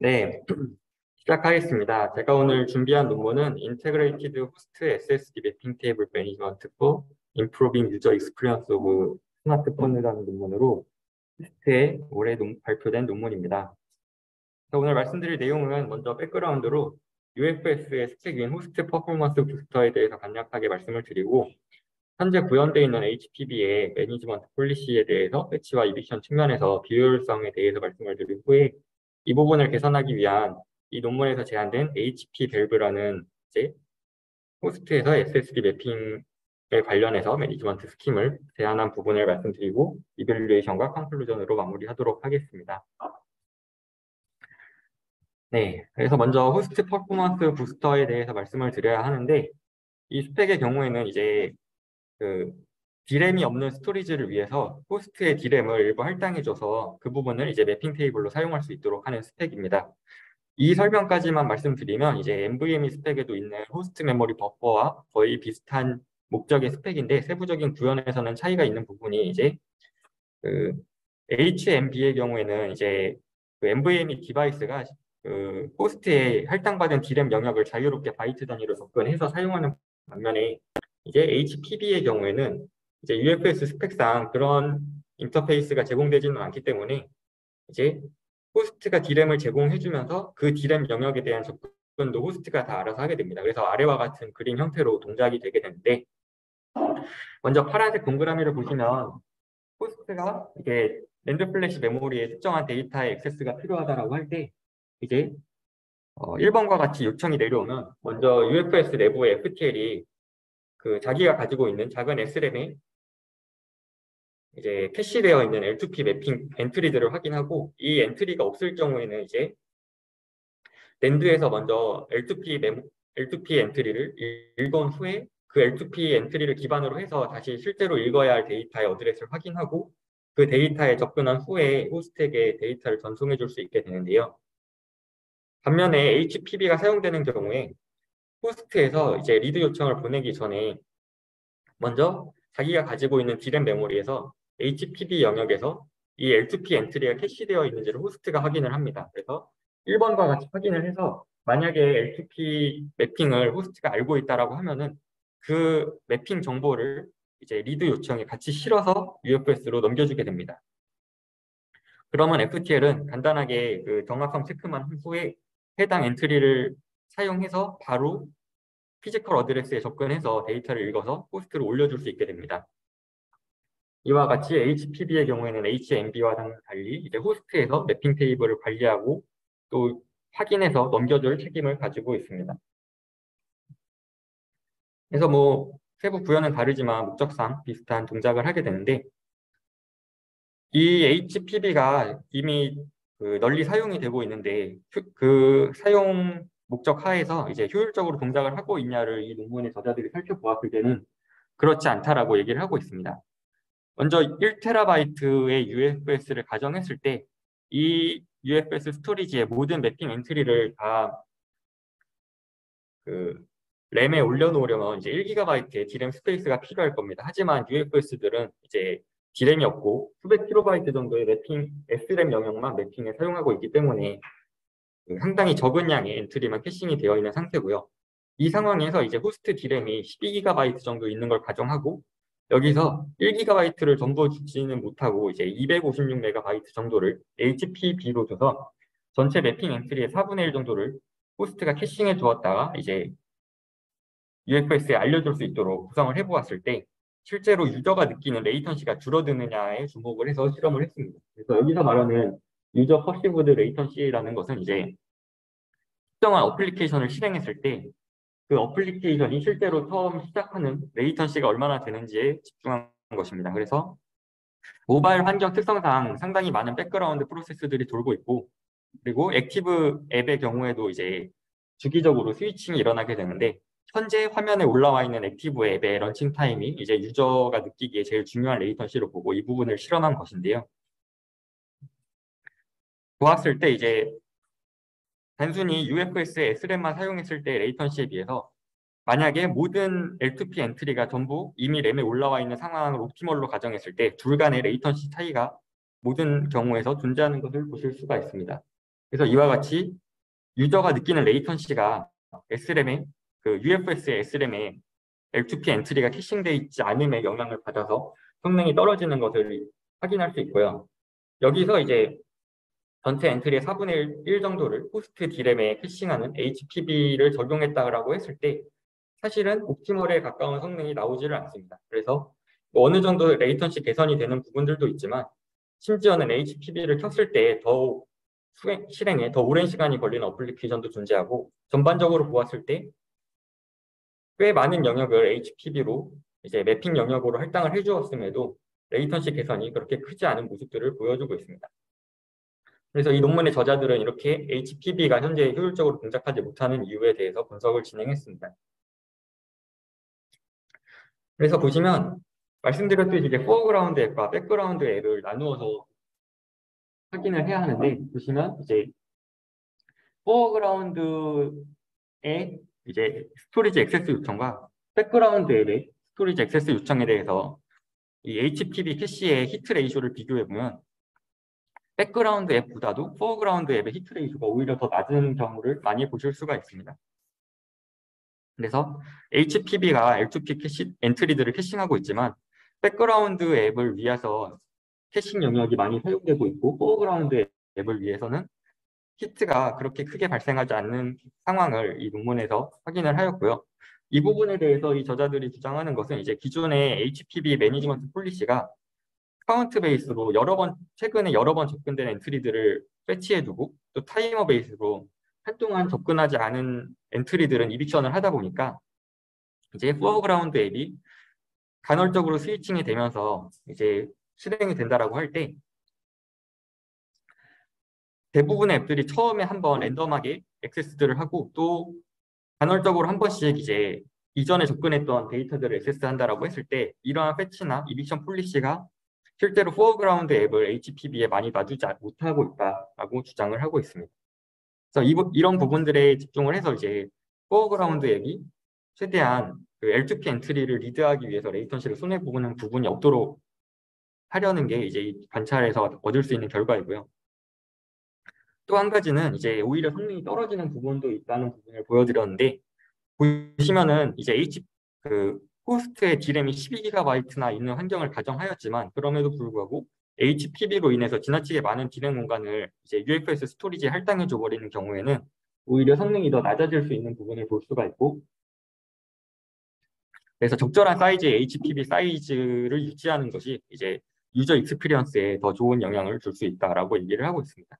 네, 시작하겠습니다. 제가 오늘 준비한 논문은 Integrated Host SSD Mapping Table Management for Improving User Experience of 스마트폰이라는 논문으로 테스트에 올해 발표된 논문입니다. 오늘 말씀드릴 내용은 먼저 백그라운드로 UFS의 스택인 호스트 퍼포먼스 부스터에 대해서 간략하게 말씀을 드리고, 현재 구현되어 있는 HPB의 매니지먼트 폴리시에 대해서 패치와 이빅션 측면에서 비효율성에 대해서 말씀을 드린 후에, 이 부분을 개선하기 위한 이 논문에서 제안된 HP 밸브라는 이제 호스트에서 SSD 매핑에 관련해서 매니지먼트 스킴을 제안한 부분을 말씀드리고 이밸류에이션과 컨클루전으로 마무리하도록 하겠습니다. 네, 그래서 먼저 호스트 퍼포먼스 부스터에 대해서 말씀을 드려야 하는데, 이 스펙의 경우에는 이제 그 D램이 없는 스토리지를 위해서 호스트의 D램을 일부 할당해줘서 그 부분을 이제 매핑 테이블로 사용할 수 있도록 하는 스펙입니다. 이 설명까지만 말씀드리면 이제 NVMe 스펙에도 있는 호스트 메모리 버퍼와 거의 비슷한 목적의 스펙인데, 세부적인 구현에서는 차이가 있는 부분이 이제 그 HMB의 경우에는 이제 그 NVMe 디바이스가 그 호스트에 할당받은 D램 영역을 자유롭게 바이트 단위로 접근해서 사용하는 반면에, 이제 HPB의 경우에는 이제 UFS 스펙상 그런 인터페이스가 제공되지는 않기 때문에 이제 호스트가 D램을 제공해주면서 그 D램 영역에 대한 접근도 호스트가 다 알아서 하게 됩니다. 그래서 아래와 같은 그림 형태로 동작이 되게 되는데, 먼저 파란색 동그라미를 보시면 호스트가 이게 랜드 플래시 메모리에 특정한 데이터의 액세스가 필요하다라고 할 때, 이제 1번과 같이 요청이 내려오면 먼저 UFS 내부의 FTL이 그 자기가 가지고 있는 작은 SRAM에 이제 캐시되어 있는 L2P 매핑 엔트리들을 확인하고, 이 엔트리가 없을 경우에는 이제 랜드에서 먼저 L2P 엔트리를 읽은 후에 그 L2P 엔트리를 기반으로 해서 다시 실제로 읽어야 할 데이터의 어드레스를 확인하고 그 데이터에 접근한 후에 호스트에게 데이터를 전송해 줄 수 있게 되는데요. 반면에 HPB가 사용되는 경우에 호스트에서 이제 리드 요청을 보내기 전에 먼저 자기가 가지고 있는 D램 메모리에서 HPB 영역에서 이 L2P 엔트리가 캐시되어 있는지를 호스트가 확인을 합니다. 그래서 1번과 같이 확인을 해서 만약에 L2P 매핑을 호스트가 알고 있다라고 하면은 그 매핑 정보를 이제 리드 요청에 같이 실어서 UFS로 넘겨주게 됩니다. 그러면 FTL은 간단하게 그 정확성 체크만 한 후에 해당 엔트리를 사용해서 바로 피지컬 어드레스에 접근해서 데이터를 읽어서 호스트로 올려줄 수 있게 됩니다. 이와 같이 HPB의 경우에는 HMB와 달리 이제 호스트에서 매핑 테이블을 관리하고 또 확인해서 넘겨줄 책임을 가지고 있습니다. 그래서 뭐 세부 구현은 다르지만 목적상 비슷한 동작을 하게 되는데, 이 HPB가 이미 그 널리 사용이 되고 있는데 그 사용 목적 하에서 이제 효율적으로 동작을 하고 있냐를 이 논문의 저자들이 살펴보았을 때는 그렇지 않다라고 얘기를 하고 있습니다. 먼저 1TB의 UFS를 가정했을 때 이 UFS 스토리지의 모든 매핑 엔트리를 다 그 램에 올려놓으려면 이제 1GB의 D램 스페이스가 필요할 겁니다. 하지만 UFS들은 이제 D램이 없고 수백 킬로바이트 정도의 매핑 SRAM 영역만 매핑에 사용하고 있기 때문에 상당히 적은 양의 엔트리만 캐싱이 되어 있는 상태고요. 이 상황에서 이제 호스트 D램이 12GB 정도 있는 걸 가정하고 여기서 1GB를 전부 주지는 못하고 이제 256MB 정도를 HPB로 줘서 전체 매핑 엔트리의 4분의 1 정도를 호스트가 캐싱해 두었다가 이제 UFS에 알려줄 수 있도록 구성을 해보았을 때 실제로 유저가 느끼는 레이턴시가 줄어드느냐에 주목을 해서 실험을 했습니다. 그래서 여기서 말하는 유저 퍼시브드 레이턴시라는 것은 이제 특정한 어플리케이션을 실행했을 때 그 어플리케이션이 실제로 처음 시작하는 레이턴시가 얼마나 되는지에 집중한 것입니다. 그래서 모바일 환경 특성상 상당히 많은 백그라운드 프로세스들이 돌고 있고, 그리고 액티브 앱의 경우에도 이제 주기적으로 스위칭이 일어나게 되는데, 현재 화면에 올라와 있는 액티브 앱의 런칭 타임이 이제 유저가 느끼기에 제일 중요한 레이턴시로 보고 이 부분을 실험한 것인데요. 보았을 때 이제 단순히 UFS의 SRAM만 사용했을 때 레이턴시에 비해서 만약에 모든 L2P 엔트리가 전부 이미 램에 올라와 있는 상황을 옵티멀로 가정했을 때 둘 간의 레이턴시 차이가 모든 경우에서 존재하는 것을 보실 수가 있습니다. 그래서 이와 같이 유저가 느끼는 레이턴시가 SRAM의 UFS의 SRAM에 L2P 엔트리가 캐싱되어 있지 않음에 영향을 받아서 성능이 떨어지는 것을 확인할 수 있고요. 여기서 이제 전체 엔트리의 4분의 1 정도를 호스트 D램에 캐싱하는 HPB를 적용했다라고 했을 때 사실은 옵티멀에 가까운 성능이 나오지를 않습니다. 그래서 뭐 어느 정도 레이턴시 개선이 되는 부분들도 있지만 심지어는 HPB를 켰을 때 더욱 실행에 더 오랜 시간이 걸리는 어플리케이션도 존재하고 전반적으로 보았을 때 꽤 많은 영역을 HPB로 이제 매핑 영역으로 할당을 해주었음에도 레이턴시 개선이 그렇게 크지 않은 모습들을 보여주고 있습니다. 그래서 이 논문의 저자들은 이렇게 HPB가 현재 효율적으로 동작하지 못하는 이유에 대해서 분석을 진행했습니다. 그래서 보시면 말씀드렸듯이 이제 포어그라운드 앱과 백그라운드 앱을 나누어서 확인을 해야 하는데 보시면 이제 포어그라운드의 이제 스토리지 액세스 요청과 백그라운드 앱의 스토리지 액세스 요청에 대해서 이 HPB 캐시의 히트 레이쇼를 비교해 보면 백그라운드 앱보다도 포어그라운드 앱의 히트 레이쇼가 오히려 더 낮은 경우를 많이 보실 수가 있습니다. 그래서 HPB가 L2P 캐시 엔트리들을 캐싱하고 있지만 백그라운드 앱을 위해서 캐싱 영역이 많이 사용되고 있고 포어그라운드 앱을 위해서는 히트가 그렇게 크게 발생하지 않는 상황을 이 논문에서 확인을 하였고요. 이 부분에 대해서 이 저자들이 주장하는 것은 이제 기존의 HPB 매니지먼트 폴리시가 카운트 베이스로 최근에 여러 번 접근된 엔트리들을 패치해두고 또 타이머 베이스로 한동안 접근하지 않은 엔트리들은 이빅션을 하다 보니까 이제 포어그라운드 앱이 간헐적으로 스위칭이 되면서 이제 실행이 된다라고 할 때 대부분의 앱들이 처음에 한번 랜덤하게 액세스들을 하고 또 간헐적으로 한 번씩 이제 이전에 접근했던 데이터들을 액세스한다라고 했을 때 이러한 패치나 이빅션 폴리시가 실제로 포어그라운드 앱을 HPB에 많이 놔두지 못하고 있다라고 주장을 하고 있습니다. 그래서 이런 부분들에 집중을 해서 이제 포어그라운드 앱이 최대한 L2P 엔트리를 리드하기 위해서 레이턴시를 손해보는 부분이 없도록 하려는 게 이제 이 관찰에서 얻을 수 있는 결과이고요. 또 한 가지는 이제 오히려 성능이 떨어지는 부분도 있다는 부분을 보여드렸는데 보시면은 이제 호스트의 D램이 12GB나 있는 환경을 가정하였지만 그럼에도 불구하고 HPB로 인해서 지나치게 많은 D램 공간을 이제 UFS 스토리지에 할당해 줘 버리는 경우에는 오히려 성능이 더 낮아질 수 있는 부분을 볼 수가 있고 그래서 적절한 사이즈의 HPB 사이즈를 유지하는 것이 이제 유저 익스피리언스에 더 좋은 영향을 줄 수 있다라고 얘기를 하고 있습니다.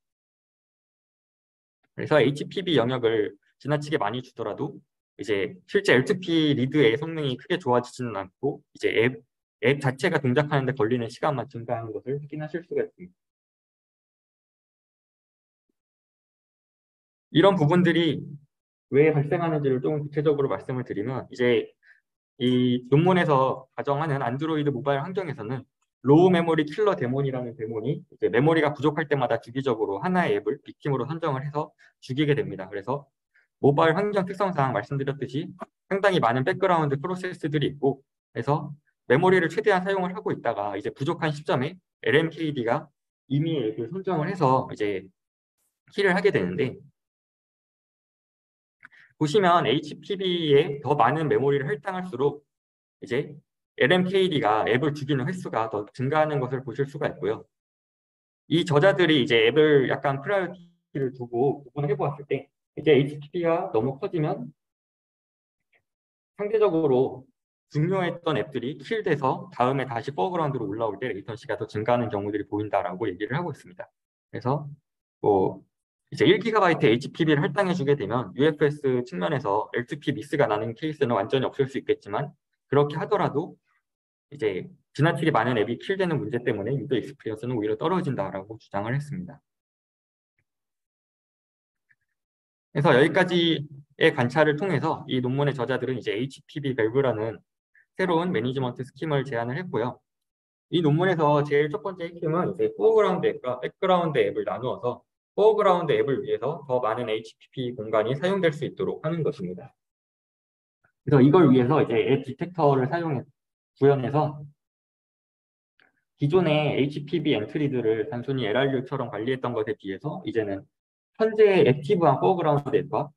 그래서 HPB 영역을 지나치게 많이 주더라도 이제 실제 L2P 리드의 성능이 크게 좋아지지는 않고 이제 앱 자체가 동작하는 데 걸리는 시간만 증가하는 것을 확인하실 수가 있습니다. 이런 부분들이 왜 발생하는지를 조금 구체적으로 말씀을 드리면 이제 이 논문에서 가정하는 안드로이드 모바일 환경에서는 로우 메모리 킬러 데몬이라는 데몬이 이제 메모리가 부족할 때마다 주기적으로 하나의 앱을 빅팀으로 선정을 해서 죽이게 됩니다. 그래서 모바일 환경 특성상 말씀드렸듯이 상당히 많은 백그라운드 프로세스들이 있고 그래서 메모리를 최대한 사용을 하고 있다가 이제 부족한 시점에 LMKD가 이미 앱을 선정을 해서 이제 킬을 하게 되는데 보시면 HPB에 더 많은 메모리를 할당할수록 이제 LMKD가 앱을 죽이는 횟수가 더 증가하는 것을 보실 수가 있고요. 이 저자들이 이제 앱을 약간 프라이어티를 두고 구분을 해보았을 때 이제 HPB가 너무 커지면 상대적으로 중요했던 앱들이 킬돼서 다음에 다시 포어그라운드로 올라올 때 레이턴시가 더 증가하는 경우들이 보인다라고 얘기를 하고 있습니다. 그래서 뭐 이제 1GB HPB를 할당해주게 되면 UFS 측면에서 L2P 미스가 나는 케이스는 완전히 없을 수 있겠지만 그렇게 하더라도 이제 지나치게 많은 앱이 킬되는 문제 때문에 유저 익스피리언스는 오히려 떨어진다라고 주장을 했습니다. 그래서 여기까지의 관찰을 통해서 이 논문의 저자들은 이제 HPB 밸브라는 새로운 매니지먼트 스킴을 제안을 했고요. 이 논문에서 제일 첫 번째 핵심은 이제 포어그라운드 앱과 백그라운드 앱을 나누어서 포어그라운드 앱을 위해서 더 많은 HPP 공간이 사용될 수 있도록 하는 것입니다. 그래서 이걸 위해서 이제 앱 디텍터를 구현해서 기존의 HPB 엔트리들을 단순히 LRU처럼 관리했던 것에 비해서 이제는 현재 액티브한 포어그라운드 앱과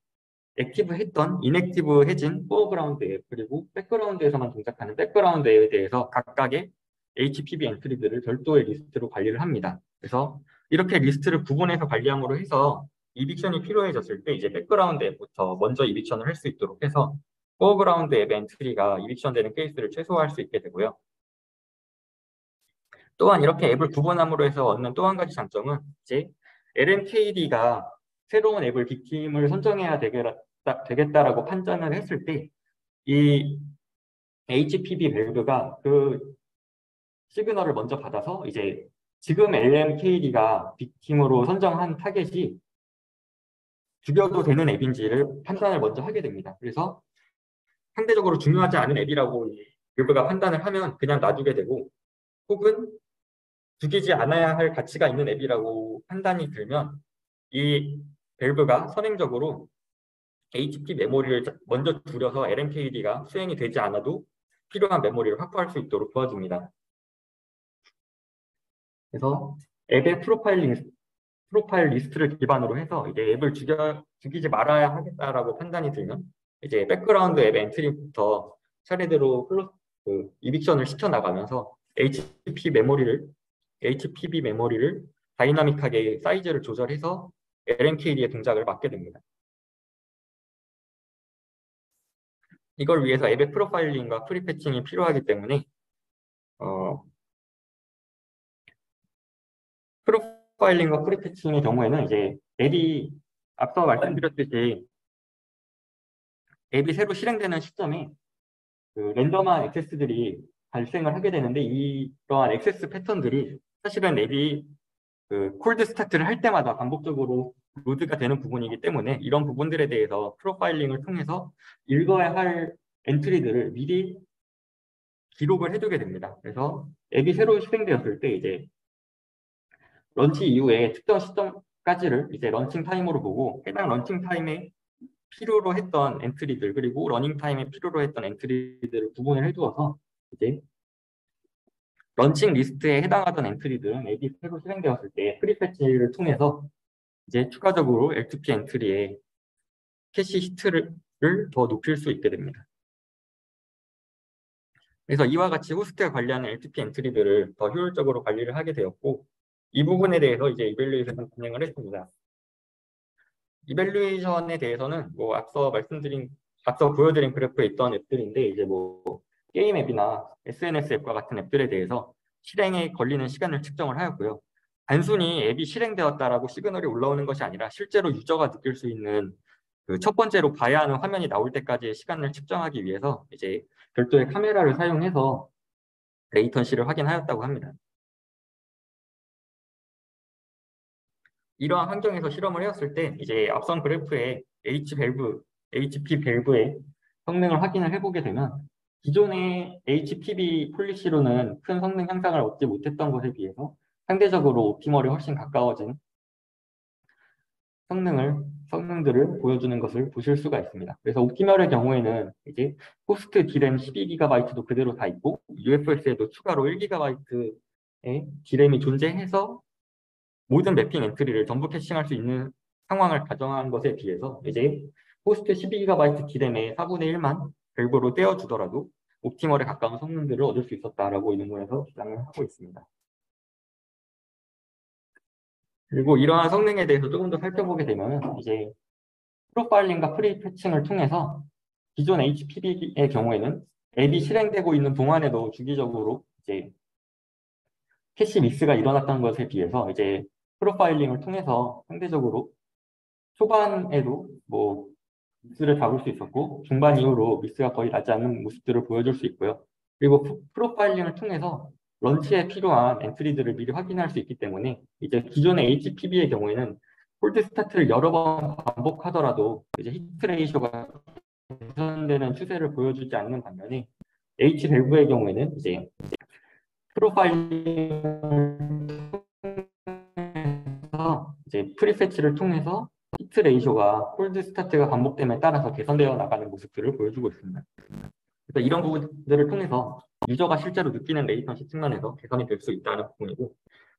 액티브했던 인액티브해진 포어그라운드 앱, 그리고 백그라운드에서만 동작하는 백그라운드 앱에 대해서 각각의 HPB 엔트리들을 별도의 리스트로 관리를 합니다. 그래서 이렇게 리스트를 구분해서 관리함으로 해서 이빅션이 필요해졌을 때 이제 백그라운드 앱부터 먼저 이빅션을 할 수 있도록 해서 포어그라운드 앱 엔트리가 이빅션 되는 케이스를 최소화할 수 있게 되고요. 또한 이렇게 앱을 구분함으로 해서 얻는 또 한 가지 장점은 이제 LMKD가 새로운 앱을 빅팀을 선정해야 되겠다라고 판단을 했을 때 이 HPB 밸브가 그 시그널을 먼저 받아서 이제 지금 LMKD가 빅팀으로 선정한 타겟이 죽여도 되는 앱인지를 판단을 먼저 하게 됩니다. 그래서 상대적으로 중요하지 않은 앱이라고 이 밸브가 판단을 하면 그냥 놔두게 되고, 혹은 죽이지 않아야 할 가치가 있는 앱이라고 판단이 들면 이 밸브가 선행적으로 HP 메모리를 먼저 줄여서 LMKD가 수행이 되지 않아도 필요한 메모리를 확보할 수 있도록 도와줍니다. 그래서 앱의 프로파일 리스트를 기반으로 해서 이제 앱을 죽이지 말아야 하겠다라고 판단이 들면 이제 백그라운드 앱 엔트리부터 차례대로 이빅션을 시켜나가면서 HPB 메모리를 다이나믹하게 사이즈를 조절해서 LMKD의 동작을 막게 됩니다. 이걸 위해서 앱의 프로파일링과 프리패칭이 필요하기 때문에 프로파일링과 프리패칭의 경우에는 이제 앱이 앞서 말씀드렸듯이 앱이 새로 실행되는 시점에 그 랜덤한 액세스들이 발생을 하게 되는데, 이러한 액세스 패턴들이 사실은 앱이 그 콜드 스타트를 할 때마다 반복적으로 로드가 되는 부분이기 때문에 이런 부분들에 대해서 프로파일링을 통해서 읽어야 할 엔트리들을 미리 기록을 해두게 됩니다. 그래서 앱이 새로 실행되었을 때 이제 런치 이후에 특정 시점까지를 이제 런칭 타임으로 보고 해당 런칭 타임에 필요로 했던 엔트리들, 그리고 러닝 타임에 필요로 했던 엔트리들을 구분을 해두어서 이제 런칭 리스트에 해당하던 엔트리들은 앱이 새로 실행되었을 때 프리패치를 통해서 이제 추가적으로 L2P 엔트리에 캐시 히트를 더 높일 수 있게 됩니다. 그래서 이와 같이 호스트가 관리하는 L2P 엔트리들을 더 효율적으로 관리를 하게 되었고, 이 부분에 대해서 이제 이밸류에이션을 진행을 했습니다. 이밸류에이션에 대해서는 뭐 앞서 보여드린 그래프에 있던 앱들인데, 이제 뭐 게임 앱이나 SNS 앱과 같은 앱들에 대해서 실행에 걸리는 시간을 측정을 하였고요. 단순히 앱이 실행되었다라고 시그널이 올라오는 것이 아니라 실제로 유저가 느낄 수 있는 그 첫 번째로 봐야 하는 화면이 나올 때까지의 시간을 측정하기 위해서 이제 별도의 카메라를 사용해서 레이턴시를 확인하였다고 합니다. 이러한 환경에서 실험을 해왔을 때 이제 앞선 그래프에 HP 밸브의 성능을 확인을 해보게 되면 기존의 HPB 폴리시로는 큰 성능 향상을 얻지 못했던 것에 비해서 상대적으로 옵티멀에 훨씬 가까워진 성능들을 보여주는 것을 보실 수가 있습니다. 그래서 옵티멀의 경우에는 이제 호스트 D램 12GB도 그대로 다 있고 UFS에도 추가로 1GB의 D램이 존재해서 모든 매핑 엔트리를 전부 캐싱할 수 있는 상황을 가정한 것에 비해서 이제 호스트 12GB D램의 4분의 1만 밸브로 떼어주더라도 옵티멀에 가까운 성능들을 얻을 수 있었다라고 이 논문에서 주장을 하고 있습니다. 그리고 이러한 성능에 대해서 조금 더 살펴보게 되면 이제 프로파일링과 프리패칭을 통해서 기존 HPB의 경우에는 앱이 실행되고 있는 동안에도 주기적으로 이제 캐시 미스가 일어났던 것에 비해서 이제 프로파일링을 통해서 상대적으로 초반에도 뭐 미스를 잡을 수 있었고 중반 이후로 미스가 거의 나지 않는 모습들을 보여줄 수 있고요. 그리고 프로파일링을 통해서 런치에 필요한 엔트리들을 미리 확인할 수 있기 때문에 이제 기존의 HPB의 경우에는 홀드 스타트를 여러 번 반복하더라도 이제 히트 레이쇼가 개선되는 추세를 보여주지 않는 반면에 H밸브의 경우에는 이제 프로파일링을 통해서 이제 프리패치를 통해서 히트 레이쇼가 홀드 스타트가 반복됨에 따라서 개선되어 나가는 모습들을 보여주고 있습니다. 그래서 이런 부분들을 통해서 유저가 실제로 느끼는 레이턴시 측면에서 개선이 될 수 있다는 부분이고,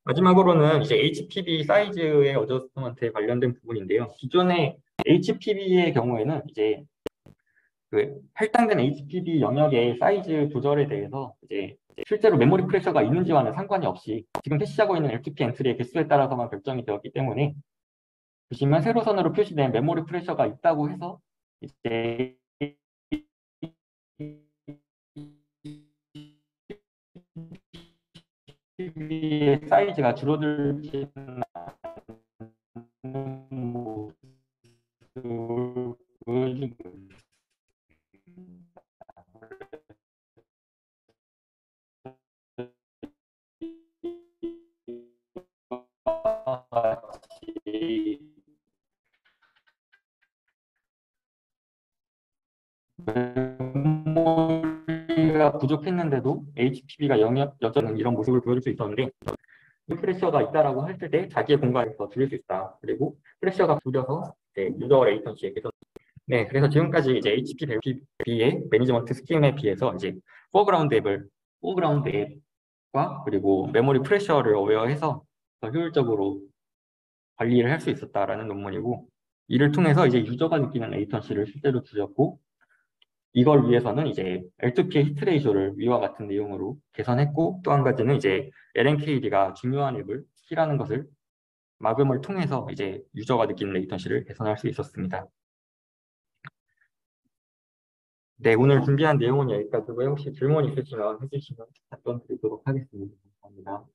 마지막으로는 이제 HPV 사이즈의 어저스트먼트에 관련된 부분인데요. 기존의 HPV의 경우에는 이제 그 할당된 HPV 영역의 사이즈 조절에 대해서 이제 실제로 메모리 프레셔가 있는지와는 상관이 없이 지금 캐시하고 있는 L2P 엔트리의 개수에 따라서만 결정이 되었기 때문에 보시면 세로선으로 표시된 메모리 프레셔가 있다고 해서 이제 HPV의 사이즈가 줄어들지는 않는 모습을 보여주고 메모리가 부족했는데도 HPV가 여전히 이런 모습을 보여줄 수 있었는데 프레셔가 있다라고 할 때 자기의 공간을 더 줄일 수 있다. 그리고 프레셔가 줄여서 유저 레이턴시에 개선. 네, 그래서 지금까지 이제 HPV의 매니지먼트 스킴에 비해서 이제 포그라운드 앱과 그리고 메모리 프레셔를 어웨어해서 더 효율적으로 관리를 할 수 있었다라는 논문이고, 이를 통해서 이제 유저가 느끼는 레이턴시를 실제로 줄였고, 이걸 위해서는 이제 L2P의 히트 레이쇼를 위와 같은 내용으로 개선했고, 또 한 가지는 이제 LNKD가 중요한 앱을 스킬하는 것을 막음을 통해서 이제 유저가 느끼는 레이턴시를 개선할 수 있었습니다. 네, 오늘 준비한 내용은 여기까지고요. 혹시 질문 있으시면 해주시면 답변 드리도록 하겠습니다. 감사합니다.